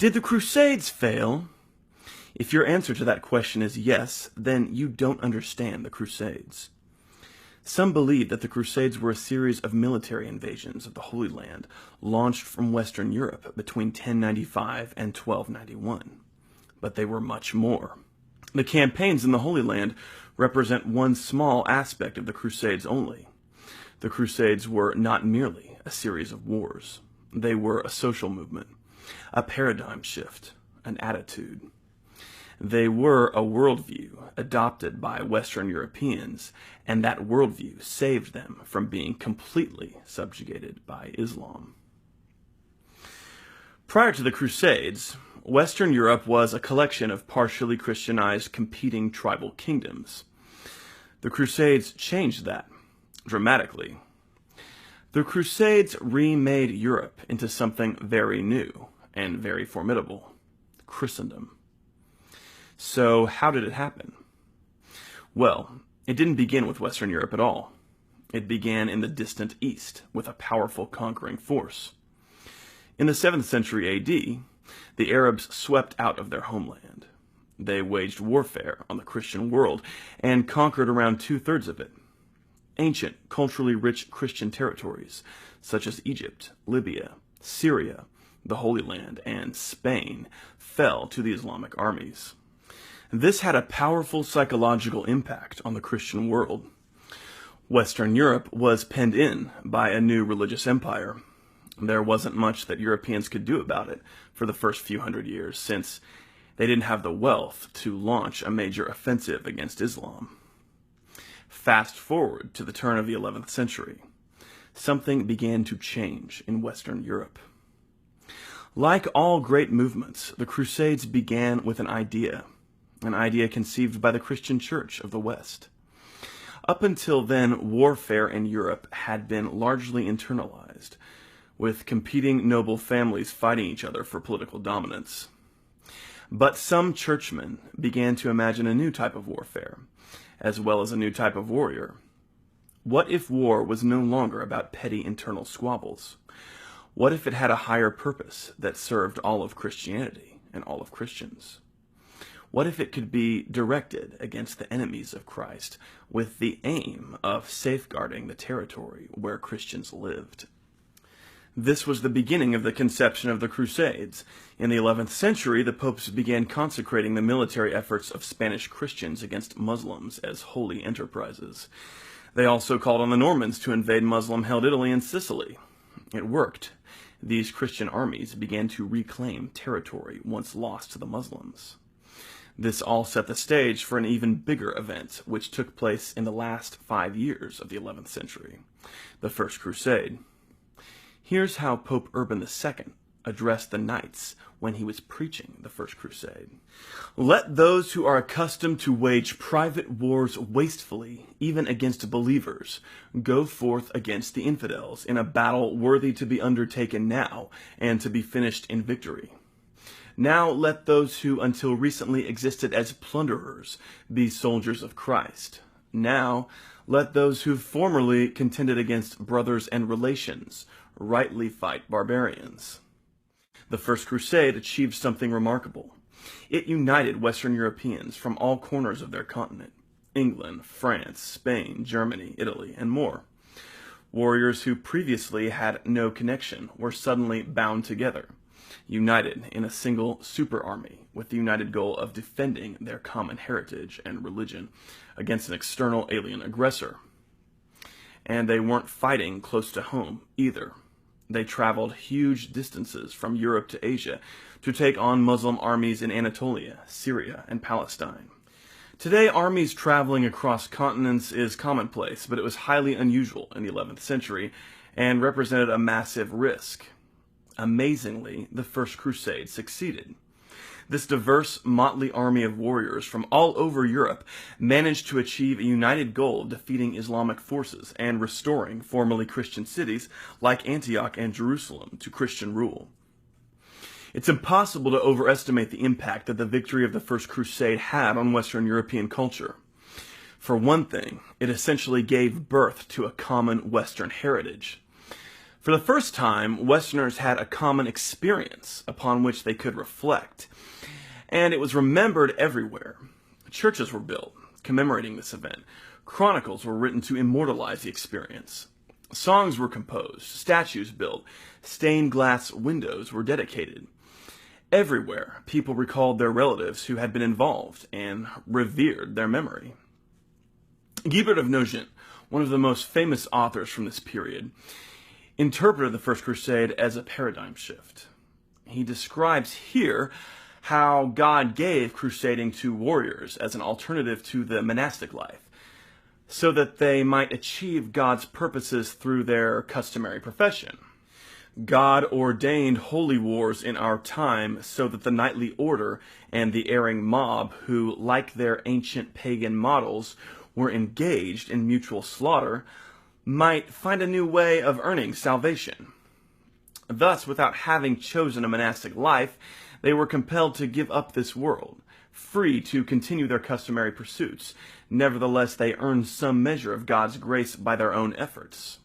Did the Crusades fail? If your answer to that question is yes, then you don't understand the Crusades. Some believe that the Crusades were a series of military invasions of the Holy Land launched from Western Europe between 1095 and 1291. But they were much more. The campaigns in the Holy Land represent one small aspect of the Crusades only. The Crusades were not merely a series of wars. They were a social movement, a paradigm shift, an attitude. They were a worldview adopted by Western Europeans, and that worldview saved them from being completely subjugated by Islam. Prior to the Crusades, Western Europe was a collection of partially Christianized competing tribal kingdoms. The Crusades changed that dramatically. The Crusades remade Europe into something very new and very formidable: Christendom. So how did it happen? Well, it didn't begin with Western Europe at all. It began in the distant East with a powerful conquering force. In the 7th century AD, the Arabs swept out of their homeland. They waged warfare on the Christian world and conquered around 2/3 of it. Ancient, culturally rich Christian territories, such as Egypt, Libya, Syria, the Holy Land, and Spain, fell to the Islamic armies. This had a powerful psychological impact on the Christian world. Western Europe was penned in by a new religious empire. There wasn't much that Europeans could do about it for the first few hundred years, since they didn't have the wealth to launch a major offensive against Islam. Fast forward to the turn of the 11th century. Something began to change in Western Europe. Like all great movements, the Crusades began with an idea conceived by the Christian Church of the West. Up until then, warfare in Europe had been largely internalized, with competing noble families fighting each other for political dominance. But some churchmen began to imagine a new type of warfare, as well as a new type of warrior. What if war was no longer about petty internal squabbles? What if it had a higher purpose that served all of Christianity and all of Christians? What if it could be directed against the enemies of Christ with the aim of safeguarding the territory where Christians lived? This was the beginning of the conception of the Crusades. In the 11th century, the popes began consecrating the military efforts of Spanish Christians against Muslims as holy enterprises. They also called on the Normans to invade Muslim-held Italy and Sicily. It worked. These Christian armies began to reclaim territory once lost to the Muslims. This all set the stage for an even bigger event, which took place in the last 5 years of the 11th century, the First Crusade. Here's how Pope Urban II addressed the knights when he was preaching the First Crusade. "Let those who are accustomed to wage private wars wastefully, even against believers, go forth against the infidels in a battle worthy to be undertaken now and to be finished in victory. Now let those who until recently existed as plunderers be soldiers of Christ. Now let those who formerly contended against brothers and relations rightly fight barbarians." The First Crusade achieved something remarkable. It united Western Europeans from all corners of their continent: England, France, Spain, Germany, Italy, and more. Warriors who previously had no connection were suddenly bound together, united in a single super army with the united goal of defending their common heritage and religion against an external alien aggressor. And they weren't fighting close to home either. They traveled huge distances from Europe to Asia to take on Muslim armies in Anatolia, Syria, and Palestine. Today, armies traveling across continents is commonplace, but it was highly unusual in the 11th century and represented a massive risk. Amazingly, the First Crusade succeeded. This diverse, motley army of warriors from all over Europe managed to achieve a united goal of defeating Islamic forces and restoring formerly Christian cities like Antioch and Jerusalem to Christian rule. It's impossible to overestimate the impact that the victory of the First Crusade had on Western European culture. For one thing, it essentially gave birth to a common Western heritage. For the first time, Westerners had a common experience upon which they could reflect, and it was remembered everywhere. Churches were built commemorating this event. Chronicles were written to immortalize the experience. Songs were composed, statues built, stained glass windows were dedicated. Everywhere, people recalled their relatives who had been involved and revered their memory. Guibert of Nogent, one of the most famous authors from this period, interpreted the First Crusade as a paradigm shift. He describes here how God gave crusading to warriors as an alternative to the monastic life, so that they might achieve God's purposes through their customary profession. God ordained holy wars in our time so that the knightly order and the erring mob who, like their ancient pagan models, were engaged in mutual slaughter, might find a new way of earning salvation. Thus, without having chosen a monastic life, they were compelled to give up this world, free to continue their customary pursuits. Nevertheless, they earned some measure of God's grace by their own efforts.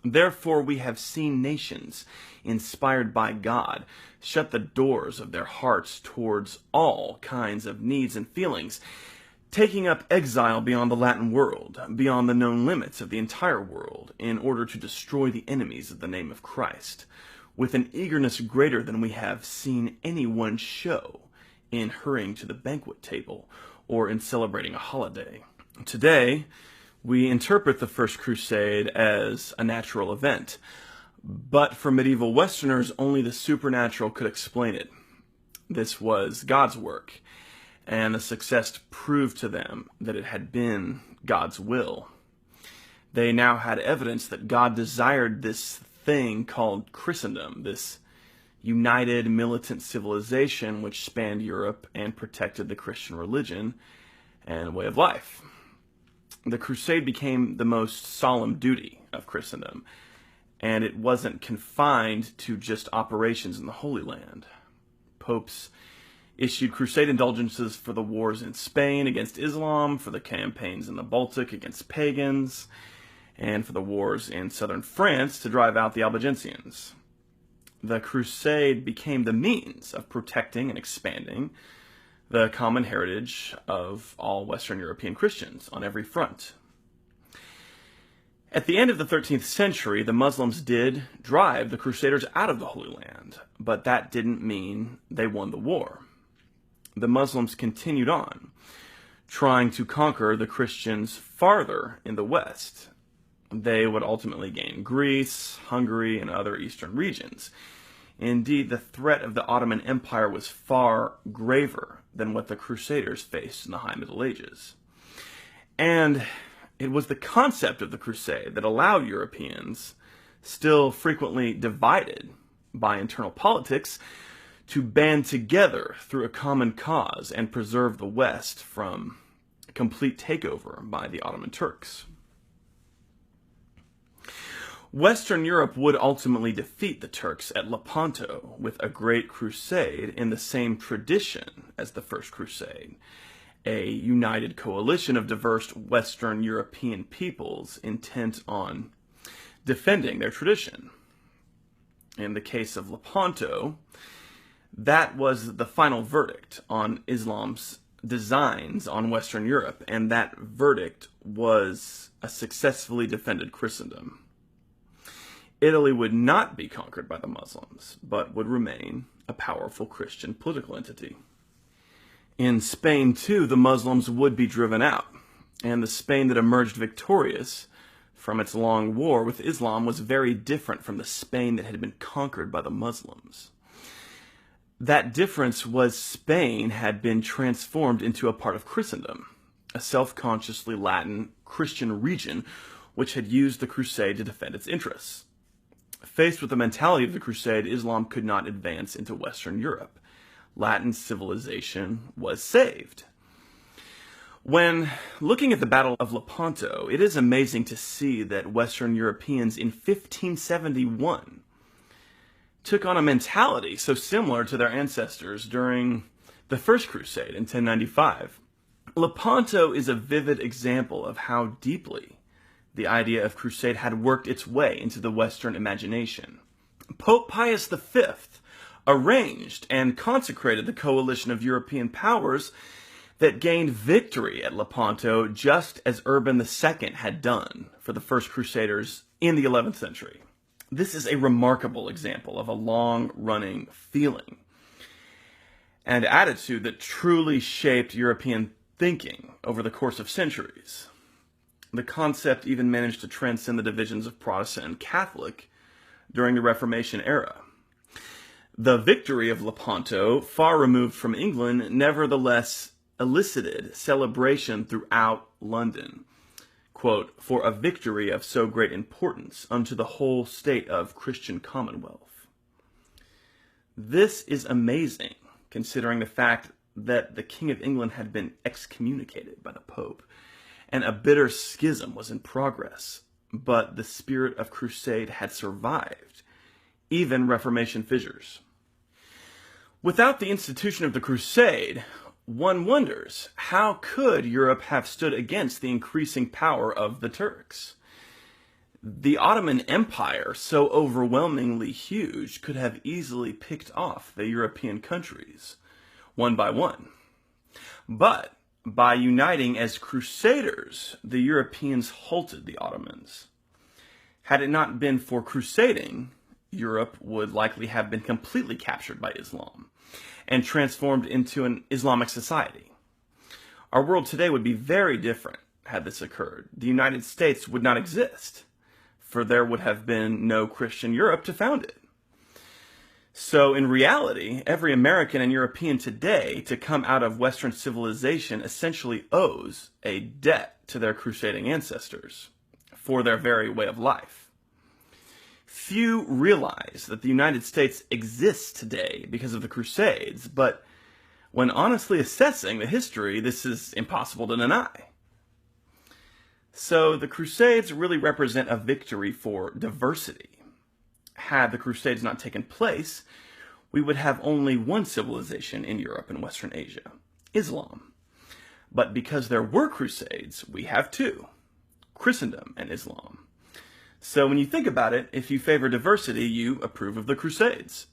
Therefore, we have seen nations, inspired by God, shut the doors of their hearts towards all kinds of needs and feelings, taking up exile beyond the Latin world, beyond the known limits of the entire world, in order to destroy the enemies of the name of Christ, with an eagerness greater than we have seen anyone show in hurrying to the banquet table or in celebrating a holiday. Today, we interpret the First Crusade as a natural event, but for medieval Westerners, only the supernatural could explain it. This was God's work, and the success proved to them that it had been God's will. They now had evidence that God desired this thing called Christendom, this united militant civilization which spanned Europe and protected the Christian religion and way of life. The crusade became the most solemn duty of Christendom, and it wasn't confined to just operations in the Holy Land. Popes issued crusade indulgences for the wars in Spain against Islam, for the campaigns in the Baltic against pagans, and for the wars in southern France to drive out the Albigensians. The crusade became the means of protecting and expanding the common heritage of all Western European Christians on every front. At the end of the 13th century, the Muslims did drive the Crusaders out of the Holy Land, but that didn't mean they won the war. The Muslims continued on, trying to conquer the Christians farther in the West. They would ultimately gain Greece, Hungary, and other eastern regions. Indeed, the threat of the Ottoman Empire was far graver than what the Crusaders faced in the High Middle Ages. And it was the concept of the Crusade that allowed Europeans, still frequently divided by internal politics, to band together through a common cause and preserve the West from complete takeover by the Ottoman Turks. Western Europe would ultimately defeat the Turks at Lepanto with a great crusade in the same tradition as the First Crusade, a united coalition of diverse Western European peoples intent on defending their tradition. In the case of Lepanto, that was the final verdict on Islam's designs on Western Europe, and that verdict was a successfully defended Christendom. Italy would not be conquered by the Muslims, but would remain a powerful Christian political entity. In Spain, too, the Muslims would be driven out, and the Spain that emerged victorious from its long war with Islam was very different from the Spain that had been conquered by the Muslims. That difference was Spain had been transformed into a part of Christendom, a self-consciously Latin Christian region which had used the crusade to defend its interests. Faced with the mentality of the crusade, Islam could not advance into Western Europe. Latin civilization was saved. When looking at the Battle of Lepanto, it is amazing to see that Western Europeans in 1571 took on a mentality so similar to their ancestors during the First Crusade in 1095. Lepanto is a vivid example of how deeply the idea of crusade had worked its way into the Western imagination. Pope Pius V arranged and consecrated the coalition of European powers that gained victory at Lepanto, just as Urban II had done for the first Crusaders in the 11th century. This is a remarkable example of a long-running feeling and attitude that truly shaped European thinking over the course of centuries. The concept even managed to transcend the divisions of Protestant and Catholic during the Reformation era. The victory of Lepanto, far removed from England, nevertheless elicited celebration throughout London. Quote, "for a victory of so great importance unto the whole state of Christian commonwealth." This is amazing, considering the fact that the King of England had been excommunicated by the Pope, and a bitter schism was in progress, but the spirit of crusade had survived, even Reformation fissures. Without the institution of the crusade, one wonders, how could Europe have stood against the increasing power of the Turks? The Ottoman Empire, so overwhelmingly huge, could have easily picked off the European countries, one by one. But by uniting as crusaders, the Europeans halted the Ottomans. Had it not been for crusading, Europe would likely have been completely captured by Islam and transformed into an Islamic society. Our world today would be very different had this occurred. The United States would not exist, for there would have been no Christian Europe to found it. So in reality, every American and European today to come out of Western civilization essentially owes a debt to their crusading ancestors for their very way of life. Few realize that the United States exists today because of the Crusades, but when honestly assessing the history, this is impossible to deny. So the Crusades really represent a victory for diversity. Had the Crusades not taken place, we would have only one civilization in Europe and Western Asia, Islam. But because there were Crusades, we have two, Christendom and Islam. So when you think about it, if you favor diversity, you approve of the Crusades.